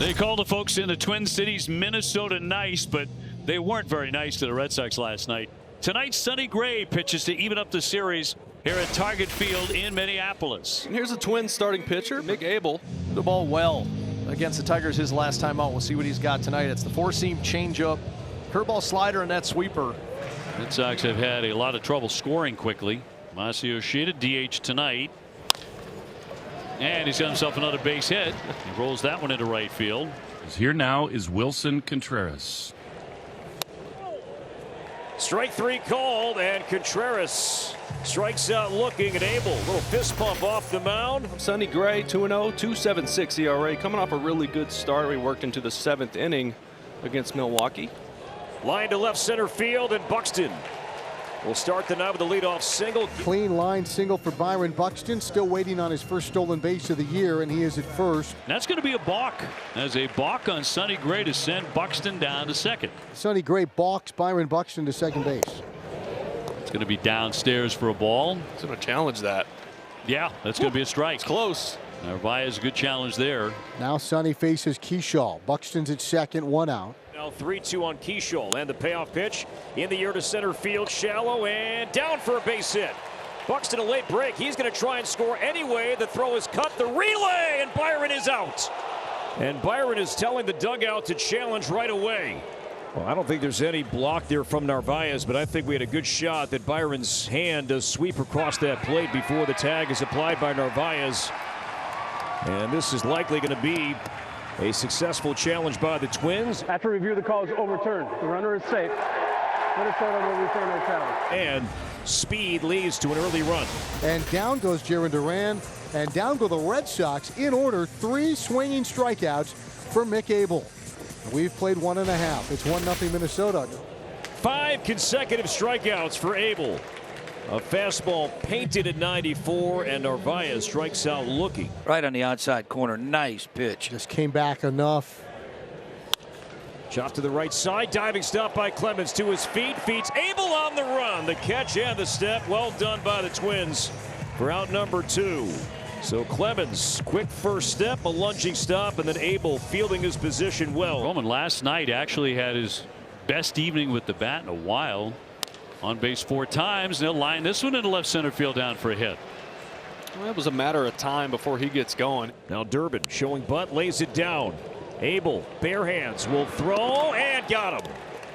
They called the folks in the Twin Cities, Minnesota nice, but they weren't very nice to the Red Sox last night. Tonight, Sonny Gray pitches to even up the series here at Target Field in Minneapolis. And here's the Twins starting pitcher, Mick Abel. Hit the ball well against the Tigers his last time out. We'll see what he's got tonight. It's the four-seam changeup, curveball slider, and that sweeper. Red Sox have had a lot of trouble scoring quickly. Masahiro Yoshida DH tonight. And he's got himself another base hit. He rolls that one into right field. Here now is Wilson Contreras. Strike three called, and Contreras strikes out looking at Abel. Little fist pump off the mound. Sonny Gray, 2-0, 2.76 ERA. Coming off a really good start. We worked into the 7th inning against Milwaukee. Line to left center field, and Buxton will start the night with a leadoff single. Clean line single for Byron Buxton. Still waiting on his first stolen base of the year, and he is at first. That's going to be a balk. As a balk on Sonny Gray to send Buxton down to second. Sonny Gray balks Byron Buxton to second base. It's going to be downstairs for a ball. He's going to challenge that. Yeah, that's going to be a strike. It's close. Narvaez, a good challenge there. Now Sonny faces Keyshaw. Buxton's at second, one out. Now 3-2 on Keyshaw, and the payoff pitch in the air to center field, shallow and down for a base hit. Buxton a late break. He's going to try and score anyway. The throw is cut, the relay, and Byron is out. And Byron is telling the dugout to challenge right away. Well, I don't think there's any block there from Narvaez, but I think we had a good shot that Byron's hand does sweep across that plate before the tag is applied by Narvaez. And this is likely going to be a successful challenge by the Twins. After review, the call is overturned. The runner is safe. Minnesota will return their challenge. And speed leads to an early run. And down goes Jarren Duran. And down go the Red Sox in order. 3 swinging strikeouts for Mick Abel. We've played 1.5. It's 1-0 Minnesota. 5 consecutive strikeouts for Abel. A fastball painted at 94, and Narvaez strikes out looking. Right on the outside corner. Nice pitch. Just came back enough. Chop to the right side. Diving stop by Clemens to his feet. Feeds Abel on the run. The catch and the step. Well done by the Twins for out number 2. So Clemens, quick first step, a lunging stop, and then Abel fielding his position well. Roman last night actually had his best evening with the bat in a while. On base 4 times. They'll line this one into left center field down for a hit. Well, it was a matter of time before he gets going. Now Durbin showing butt, lays it down. Abel, bare hands, will throw and got him.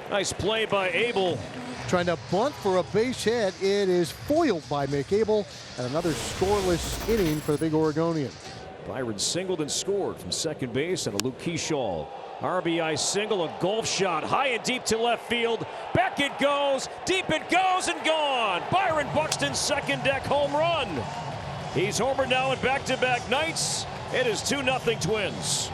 Nice play by Abel. Trying to bunt for a base hit. It is foiled by Mick Abel. And another scoreless inning for the big Oregonian. Byron singled and scored from second base, and a Luke Keyshaw RBI single, a golf shot high and deep to left field. Back it goes, deep it goes, and gone. Byron Buxton's second deck home run. He's homered now in back-to-back nights. It is 2-0 Twins.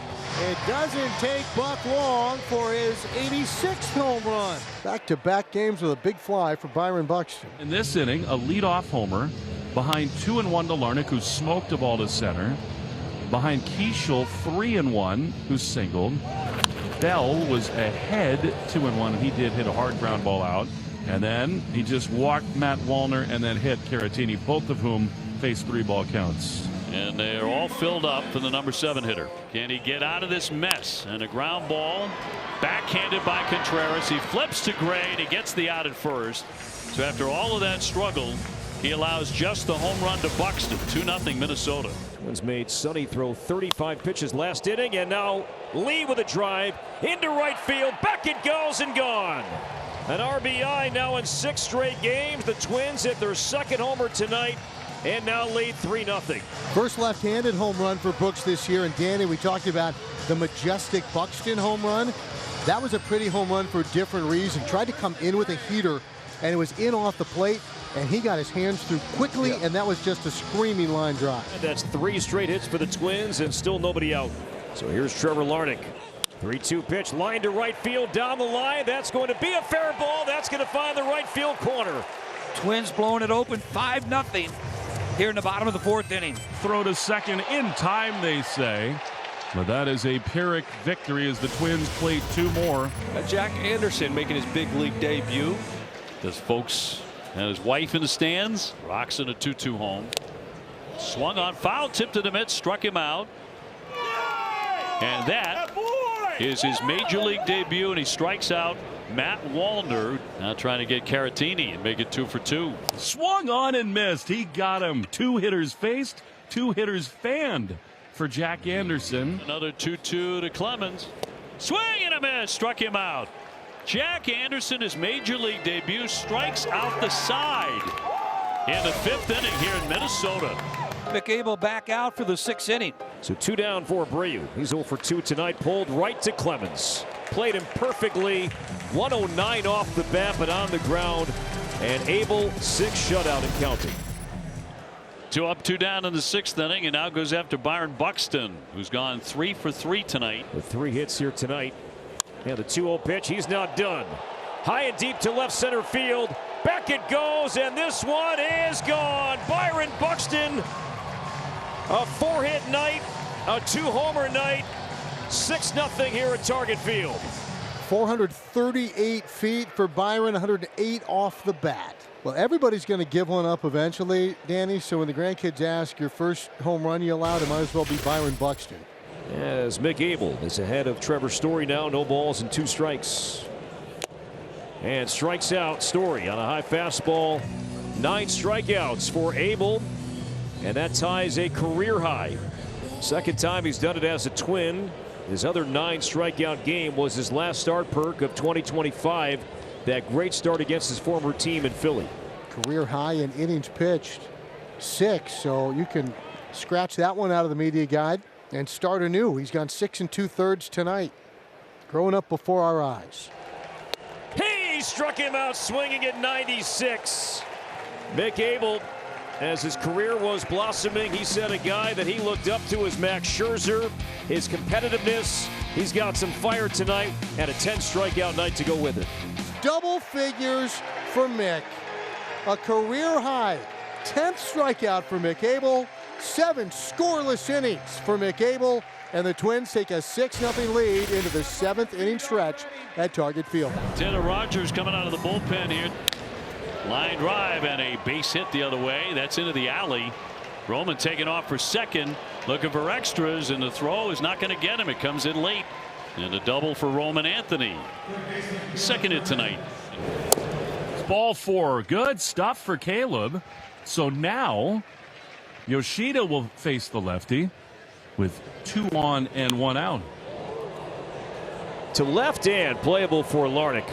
It doesn't take Buck long for his 86th home run. Back-to-back games with a big fly for Byron Buxton. In this inning, a leadoff homer behind 2-1 to Larnach, who smoked a ball to center. Behind Keishel, 3-1, who singled. Bell was ahead 2-1. He did hit a hard ground ball out. And then he just walked Matt Wallner and then hit Caratini, both of whom faced 3-ball counts. And they're all filled up for the number 7 hitter. Can he get out of this mess? And a ground ball backhanded by Contreras. He flips to Gray and he gets the out at first. So after all of that struggle, he allows just the home run to Buxton. 2-0 Minnesota. Twins made Sonny throw 35 pitches last inning, and now Lee with a drive into right field. Back it goes and gone. An RBI now in 6 straight games. The Twins hit their second homer tonight and now lead 3-0. First left-handed home run for Brooks this year. And Danny, we talked about the majestic Buxton home run. That was a pretty home run for a different reason. Tried to come in with a heater, and it was in off the plate. And he got his hands through quickly, and that was just a screaming line drive. And that's 3 straight hits for the Twins, and still nobody out. So here's Trevor Larnach. 3-2 pitch, line to right field, down the line. That's going to be a fair ball. That's going to find the right field corner. Twins blowing it open, 5-0 here in the bottom of the 4th inning. Throw to second in time, they say. But that is a Pyrrhic victory as the Twins played 2 more. Jack Anderson making his big league debut. Does folks and his wife in the stands. Rocks in a 2-2 home. Swung on, foul tip to the mitt, struck him out. And that is his major league debut, and he strikes out Matt Wallner, now trying to get Caratini and make it 2 for 2. Swung on and missed. He got him. 2 hitters faced, 2 hitters fanned for Jack Anderson. Another 2-2 to Clemens. Swing and a miss. Struck him out. Jack Anderson, his major league debut, strikes out the side in the 5th inning here in Minnesota. Mick Abel back out for the 6th inning. So 2 down for Abreu. He's 0 for 2 tonight. Pulled right to Clemens. Played him perfectly. 109 off the bat, but on the ground. And Abel 6 shutout and counting. 2 up, 2 down in the 6th inning, and now goes after Byron Buxton, who's gone 3 for 3 tonight. With 3 hits here tonight. And the 2-0 pitch, he's not done. High and deep to left center field. Back it goes, and this one is gone. Byron Buxton, a 4-hit night, a 2-homer night, 6-0 here at Target Field. 438 feet for Byron, 108 off the bat. Well, everybody's going to give one up eventually, Danny, so when the grandkids ask your first home run you allowed, it might as well be Byron Buxton. As Mick Abel is ahead of Trevor Story now, no balls and 2 strikes. And strikes out Story on a high fastball. 9 strikeouts for Abel, and that ties a career high. Second time he's done it as a Twin. His other 9 strikeout game was his last start perk of 2025. That great start against his former team in Philly. Career high in innings pitched, 6, so you can scratch that one out of the media guide and start anew. He's gone 6 2/3 tonight. Growing up before our eyes. He struck him out swinging at 96. Mick Abel, as his career was blossoming, he said a guy that he looked up to as Max Scherzer. His competitiveness, he's got some fire tonight, and a 10 strikeout night to go with it. Double figures for Mick. A career high 10th strikeout for Mick Abel. 7 scoreless innings for Mick Abel, and the Twins take a 6-0 lead into the 7th inning stretch at Target Field. Tanner Rogers coming out of the bullpen here. Line drive and a base hit the other way. That's into the alley. Roman taking off for second, looking for extras, and the throw is not going to get him. It comes in late. And a double for Roman Anthony. Second hit tonight. Ball 4. Good stuff for Caleb. So now Yoshida will face the lefty with 2 on and 1 out. To left and playable for Larnach.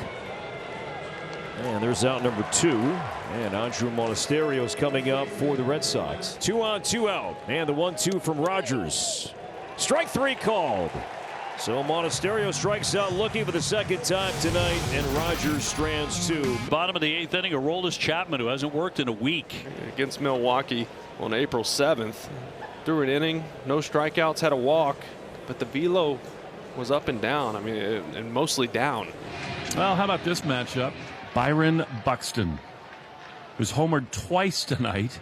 And there's out number 2. And Andrew Monasterio's coming up for the Red Sox. 2 on, 2 out. And the 1-2 from Rogers. Strike 3 called. So Monasterio strikes out looking for the second time tonight, and Rogers strands 2. Bottom of the 8th inning, Aroldis Chapman, who hasn't worked in a week. Against Milwaukee on April 7th. Threw an inning, no strikeouts, had a walk, but the velo was up and down. I mean, and mostly down. Well, how about this matchup? Byron Buxton, who's homered twice tonight.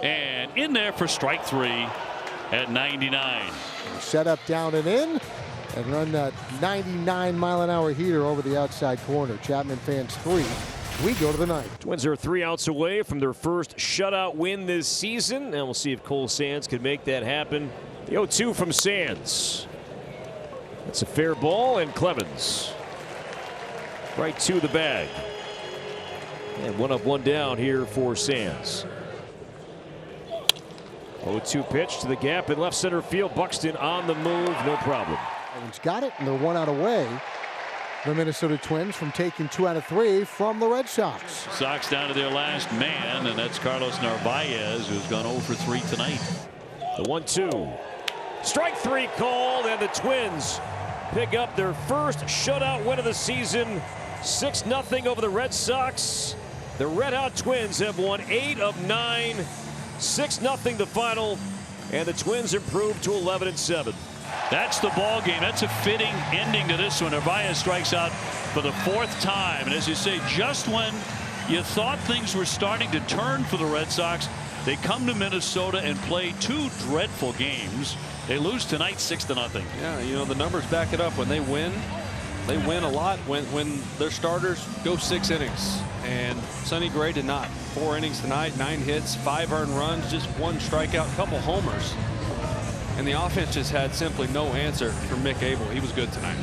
And in there for strike 3 at 99. Set up down and in, and run that 99-mile-an-hour heater over the outside corner. Chapman fans 3. We go to the 9th. Twins are 3 outs away from their first shutout win this season, and we'll see if Cole Sands can make that happen. The 0-2 from Sands. That's a fair ball, and Clemens right to the bag. And 1 up, 1 down here for Sands. 0-2 pitch to the gap in left center field. Buxton on the move, no problem. Evans got it, and they're 1 out away. The Minnesota Twins from taking 2 out of 3 from the Red Sox. Sox down to their last man, and that's Carlos Narvaez, who's gone 0 for 3 tonight. The 1-2. Strike 3 called, and the Twins pick up their first shutout win of the season. 6-0 over the Red Sox. The Red Hot Twins have won 8 of 9. 6-0 the final, and the Twins improved to 11-7. That's the ball game. That's a fitting ending to this one. Narvaez strikes out for the 4th time, and as you say, just when you thought things were starting to turn for the Red Sox, they come to Minnesota and play 2 dreadful games. They lose tonight 6-0. Yeah, you know, the numbers back it up. When they win a lot when their starters go 6 innings. And Sonny Gray did not. 4 innings tonight, 9 hits, 5 earned runs, just 1 strikeout, couple homers. And the offense just had simply no answer for Mick Abel. He was good tonight.